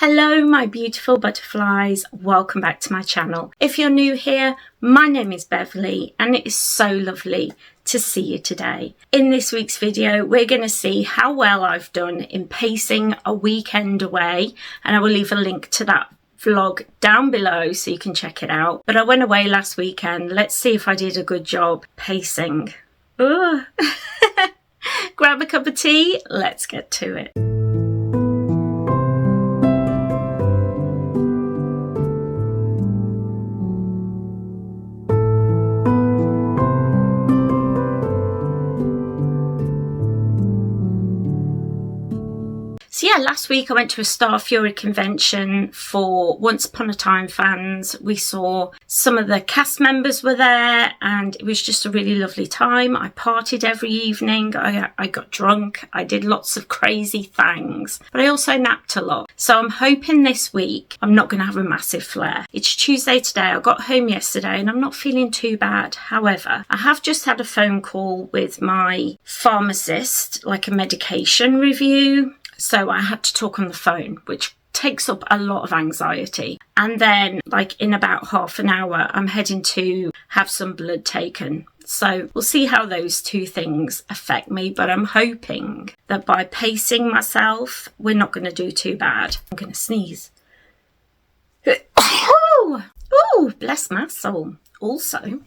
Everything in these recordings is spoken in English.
Hello my beautiful butterflies, welcome back to my channel. If you're new here, my name is Beverley and it is so lovely to see you today. In this week's video we're going to see how well I've done in pacing a weekend away, and I will leave a link to that vlog down below so you can check it out. But I went away last weekend. Let's see if I did a good job pacing. Grab a cup of tea, let's get to it. So yeah, last week I went to a Star Fury convention for Once Upon a Time fans. We saw some of the cast members were there and it was just a really lovely time. I partied every evening, I got drunk, I did lots of crazy things, but I also napped a lot. So I'm hoping this week I'm not going to have a massive flare. It's Tuesday today, I got home yesterday and I'm not feeling too bad. However, I have just had a phone call with my pharmacist, like a medication review. So I had to talk on the phone, which takes up a lot of anxiety. And then like in about half an hour, I'm heading to have some blood taken. So we'll see how those two things affect me. But I'm hoping that by pacing myself, we're not going to do too bad. I'm going to sneeze. Oh, bless my soul. Also,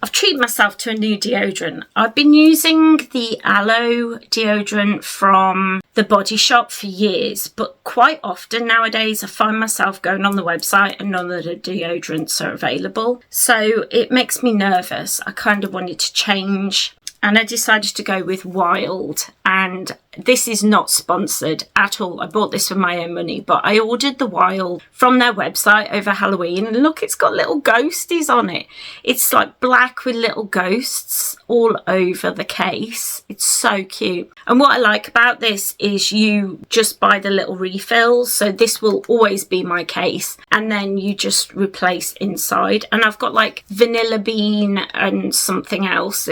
I've treated myself to a new deodorant. I've been using the aloe deodorant from the Body Shop for years, but quite often nowadays I find myself going on the website and none of the deodorants are available. So it makes me nervous. I kind of wanted to change and I decided to go with Wild, and this is not sponsored at all. I bought this with my own money, but I ordered the Wild from their website over Halloween, and look, it's got little ghosties on it. It's like black with little ghosts all over the case. It's so cute. And what I like about this is you just buy the little refills, so this will always be my case, and then you just replace inside. And I've got like vanilla bean and something else.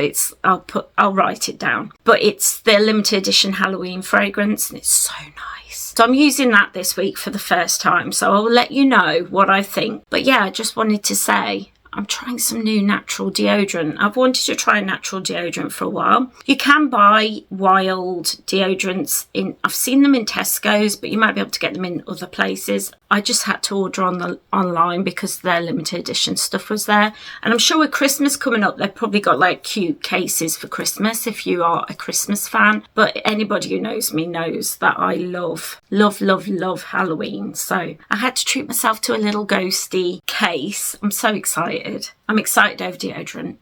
I'll write it down, but it's the limited edition Halloween fragrance and it's so nice. So I'm using that this week for the first time, so I'll let you know what I think. But yeah, I just wanted to say I'm trying some new natural deodorant. I've wanted to try natural deodorant for a while. You can buy Wild deodorants I've seen them in Tesco's, but you might be able to get them in other places. I just had to order online because their limited edition stuff was there. And I'm sure with Christmas coming up, they've probably got like cute cases for Christmas if you are a Christmas fan. But anybody who knows me knows that I love Halloween. So I had to treat myself to a little ghosty case. I'm so excited. I'm excited over deodorant.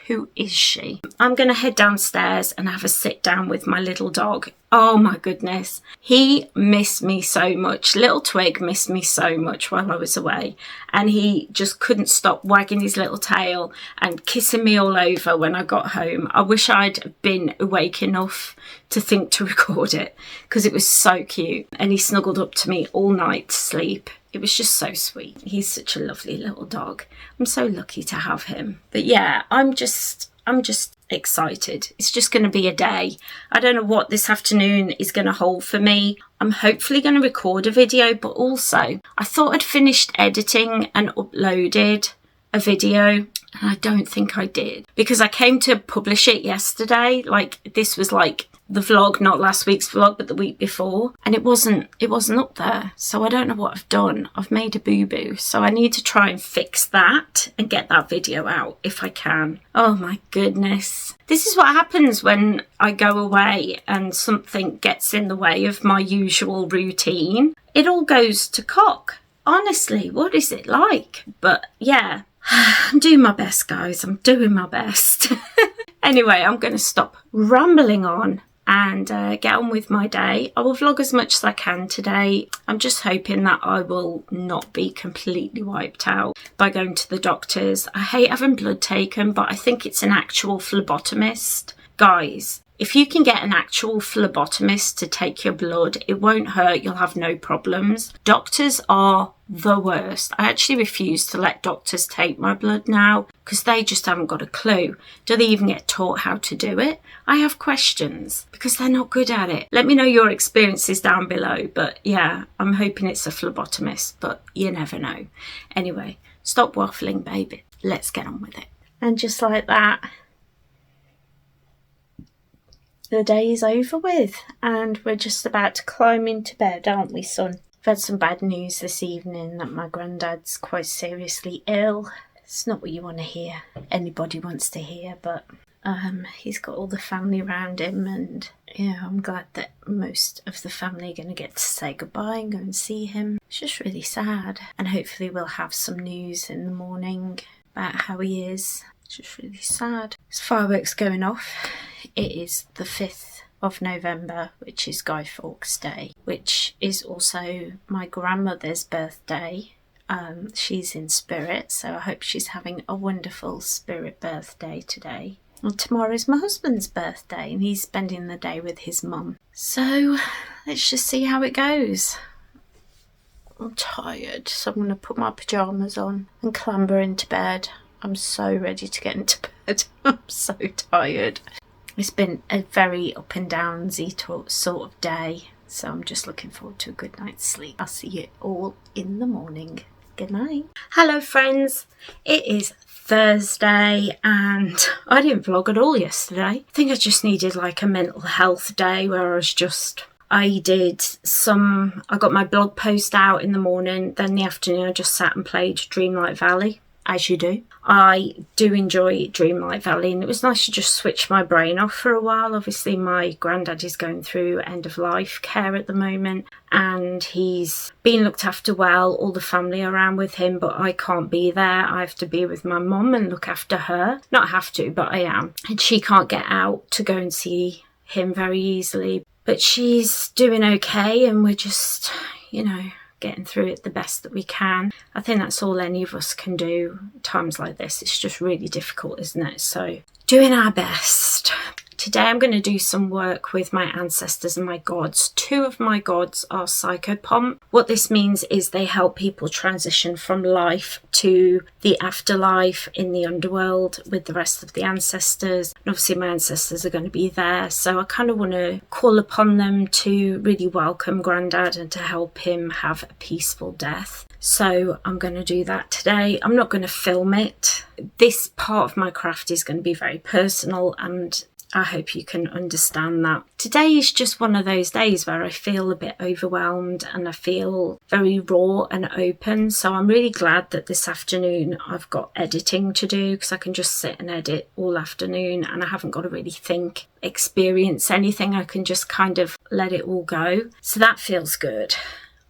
Who is she? I'm going to head downstairs and have a sit down with my little dog. Oh my goodness. He missed me so much. Little Twig missed me so much while I was away. And he just couldn't stop wagging his little tail and kissing me all over when I got home. I wish I'd been awake enough to think to record it because it was so cute. And he snuggled up to me all night to sleep. It was just so sweet. He's such a lovely little dog. I'm so lucky to have him. But yeah, I'm just excited. It's just going to be a day. I don't know what this afternoon is going to hold for me. I'm hopefully going to record a video, but also I thought I'd finished editing and uploaded a video, and I don't think I did because I came to publish it yesterday. Like this was like the vlog, not last week's vlog, but the week before, and it wasn't up there. So I don't know what I've done. I've made a boo-boo, so I need to try and fix that and get that video out if I can. Oh my goodness. This is what happens when I go away and something gets in the way of my usual routine. It all goes to cock. Honestly, what is it like? But yeah, I'm doing my best, guys. I'm doing my best. Anyway, I'm going to stop rambling on and get on with my day. I will vlog as much as I can today. I'm just hoping that I will not be completely wiped out by going to the doctors. I hate having blood taken, but I think it's an actual phlebotomist. Guys, If you can get an actual phlebotomist to take your blood, it won't hurt, you'll have no problems. Doctors are the worst. I actually refuse to let doctors take my blood now because they just haven't got a clue. Do they even get taught how to do it? I have questions because they're not good at it. Let me know your experiences down below, but yeah, I'm hoping it's a phlebotomist, but you never know. Anyway, stop waffling, baby. Let's get on with it. And just like that, the day is over with and we're just about to climb into bed, aren't we, son? I've had some bad news this evening that my granddad's quite seriously ill. It's not what you want to hear, anybody wants to hear, but he's got all the family around him, and yeah, I'm glad that most of the family are going to get to say goodbye and go and see him. It's just really sad, and hopefully we'll have some news in the morning about how he is. It's just really sad. There's fireworks going off. It is the 5th of November, which is Guy Fawkes Day, which is also my grandmother's birthday. She's in spirit, so I hope she's having a wonderful spirit birthday today. And tomorrow's my husband's birthday, and he's spending the day with his mum. So let's just see how it goes. I'm tired, so I'm going to put my pyjamas on and clamber into bed. I'm so ready to get into bed. I'm so tired. It's been a very up and downsy sort of day, so I'm just looking forward to a good night's sleep. I'll see you all in the morning. Good night. Hello friends, it is Thursday and I didn't vlog at all yesterday. I think I just needed like a mental health day where I got my blog post out in the morning, then in the afternoon I just sat and played Dreamlight Valley, as you do. I do enjoy Dreamlight Valley, and it was nice to just switch my brain off for a while. Obviously my granddad is going through end of life care at the moment and he's being looked after well, all the family around with him, but I can't be there. I have to be with my mum and look after her. Not have to, but I am. And she can't get out to go and see him very easily, but she's doing okay and we're just, getting through it the best that we can. I think that's all any of us can do. Times like this, it's just really difficult, isn't it? So doing our best. Today I'm going to do some work with my ancestors and my gods. 2 of my gods are psychopomp. What this means is they help people transition from life to the afterlife in the underworld with the rest of the ancestors. And obviously my ancestors are going to be there, so I kind of want to call upon them to really welcome Grandad and to help him have a peaceful death. So I'm going to do that today. I'm not going to film it. This part of my craft is going to be very personal, and I hope you can understand that. Today is just one of those days where I feel a bit overwhelmed and I feel very raw and open. So I'm really glad that this afternoon I've got editing to do, because I can just sit and edit all afternoon and I haven't got to really think, experience anything. I can just kind of let it all go. So that feels good.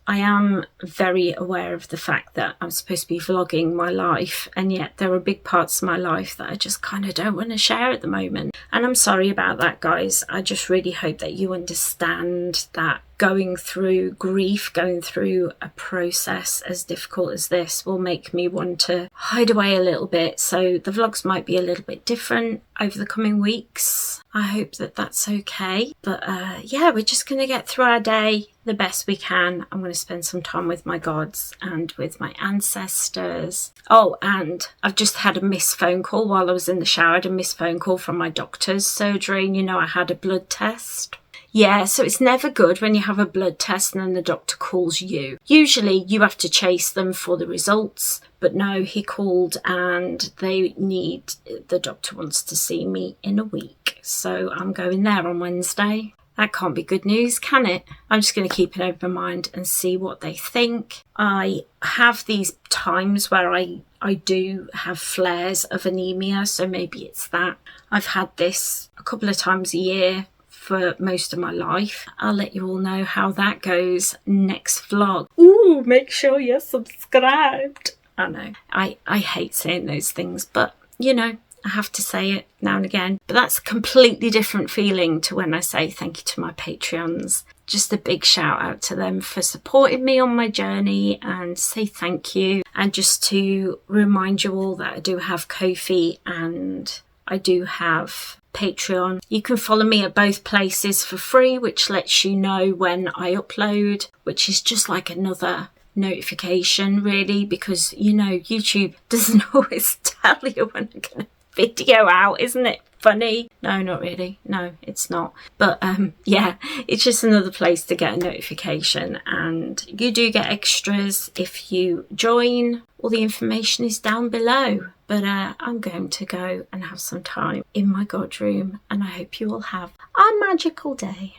I am very aware of the fact that I'm supposed to be vlogging my life, and yet there are big parts of my life that I just kind of don't want to share at the moment. And I'm sorry about that, guys. I just really hope that you understand that going through grief, going through a process as difficult as this will make me want to hide away a little bit. So the vlogs might be a little bit different over the coming weeks. I hope that that's okay. But yeah, we're just going to get through our day the best we can. I'm going to spend some time with my gods and with my ancestors. Oh, and I've just had a missed phone call while I was in the shower. I had a missed phone call from my doctor's surgery, and I had a blood test. Yeah, so it's never good when you have a blood test and then the doctor calls you. Usually you have to chase them for the results, but no, he called and the doctor wants to see me in a week. So I'm going there on Wednesday. That can't be good news, can it? I'm just going to keep an open mind and see what they think. I have these times where I do have flares of anemia, so maybe it's that. I've had this a couple of times a year for most of my life. I'll let you all know how that goes next vlog. Ooh, make sure you're subscribed. I know, I hate saying those things, but I have to say it now and again. But that's a completely different feeling to when I say thank you to my Patreons. Just a big shout out to them for supporting me on my journey, and say thank you. And just to remind you all that I do have Ko-fi and I do have Patreon. You can follow me at both places for free, which lets you know when I upload, which is just like another notification really, because you know YouTube doesn't always tell you when I get a video out. Isn't it funny? No, not really. No, it's not. But yeah, it's just another place to get a notification, and you do get extras if you join. All the information is down below. But I'm going to go and have some time in my god room, and I hope you all have a magical day.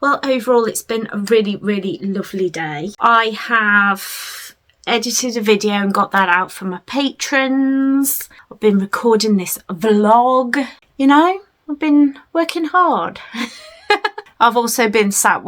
Well, overall, it's been a really, really lovely day. I have edited a video and got that out for my patrons. I've been recording this vlog. You know, I've been working hard. I've also been sat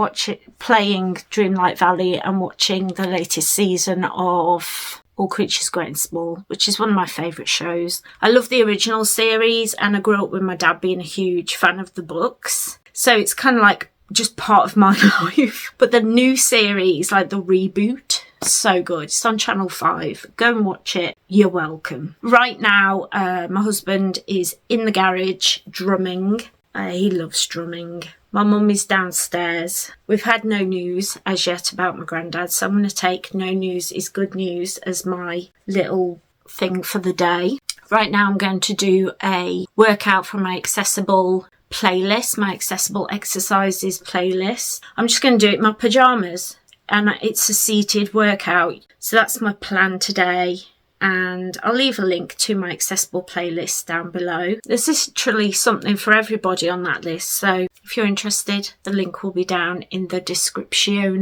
playing Dreamlight Valley and watching the latest season of All Creatures Great and Small, which is one of my favourite shows. I love the original series, and I grew up with my dad being a huge fan of the books. So it's kind of like just part of my life. But the new series, like the reboot, so good. It's on Channel 5. Go and watch it. You're welcome. Right now, my husband is in the garage drumming. He loves drumming. My mum is downstairs. We've had no news as yet about my granddad, so I'm going to take no news is good news as my little thing for the day. Right now I'm going to do a workout from my accessible playlist, my accessible exercises playlist. I'm just going to do it in my pyjamas, and it's a seated workout. So that's my plan today. And I'll leave a link to my accessible playlist down below. There's literally something for everybody on that list. So if you're interested, the link will be down in the description.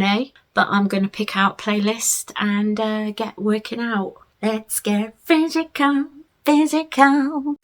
But I'm going to pick out playlist and get working out. Let's get physical, physical.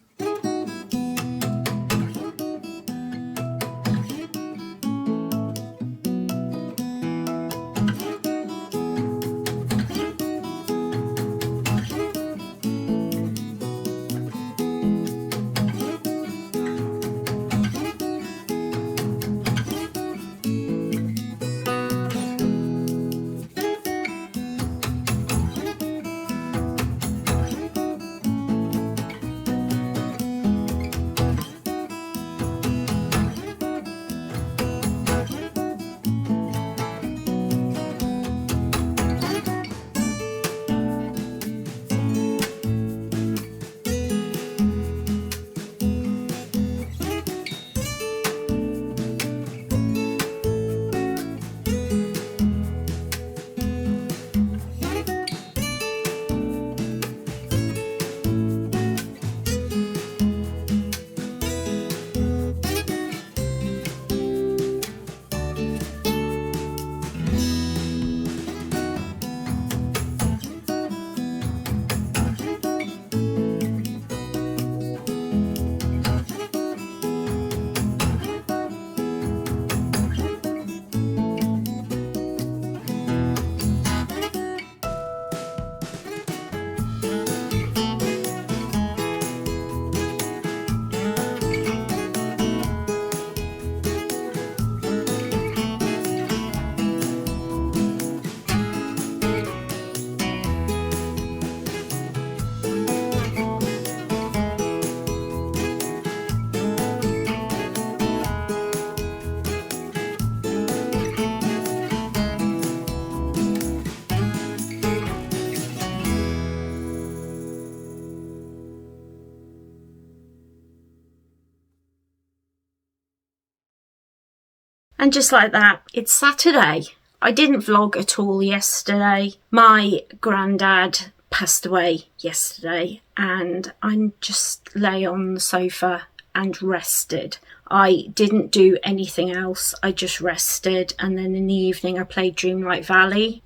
And just like that, it's Saturday. I didn't vlog at all yesterday. My granddad passed away yesterday and I just lay on the sofa and rested. I didn't do anything else. I just rested, and then in the evening I played Dreamlight Valley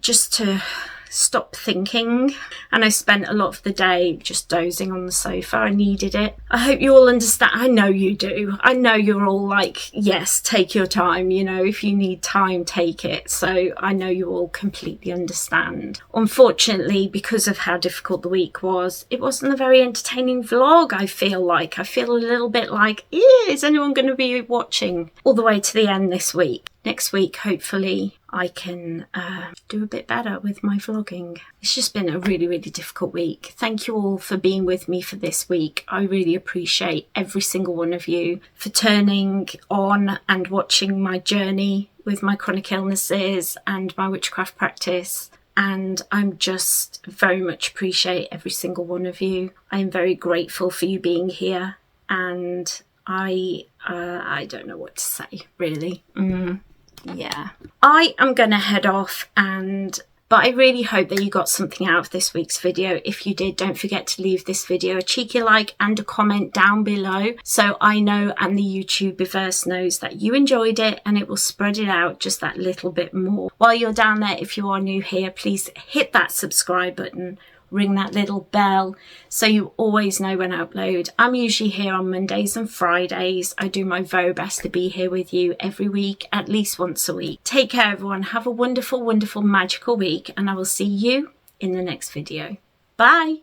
just to stop thinking, and I spent a lot of the day just dozing on the sofa. I needed it. I hope you all understand. I know you do. I know you're all like, yes, take your time, you know, if you need time, take it. So I know you all completely understand. Unfortunately, because of how difficult the week was, it wasn't a very entertaining vlog. I feel a little bit like, is anyone going to be watching all the way to the end this week? Next week, hopefully, I can do a bit better with my vlogging. It's just been a really, really difficult week. Thank you all for being with me for this week. I really appreciate every single one of you for turning on and watching my journey with my chronic illnesses and my witchcraft practice. And I'm just very much appreciate every single one of you. I am very grateful for you being here, and I don't know what to say, really. Yeah, I am gonna head off, but I really hope that you got something out of this week's video. If you did, don't forget to leave this video a cheeky like and a comment down below, so I know and the YouTubeverse knows that you enjoyed it, and it will spread it out just that little bit more. While you're down there, if you are new here, please hit that subscribe button, ring that little bell so you always know when I upload. I'm usually here on Mondays and Fridays. I do my very best to be here with you every week, at least once a week. Take care, everyone. Have a wonderful, wonderful, magical week, and I will see you in the next video. Bye.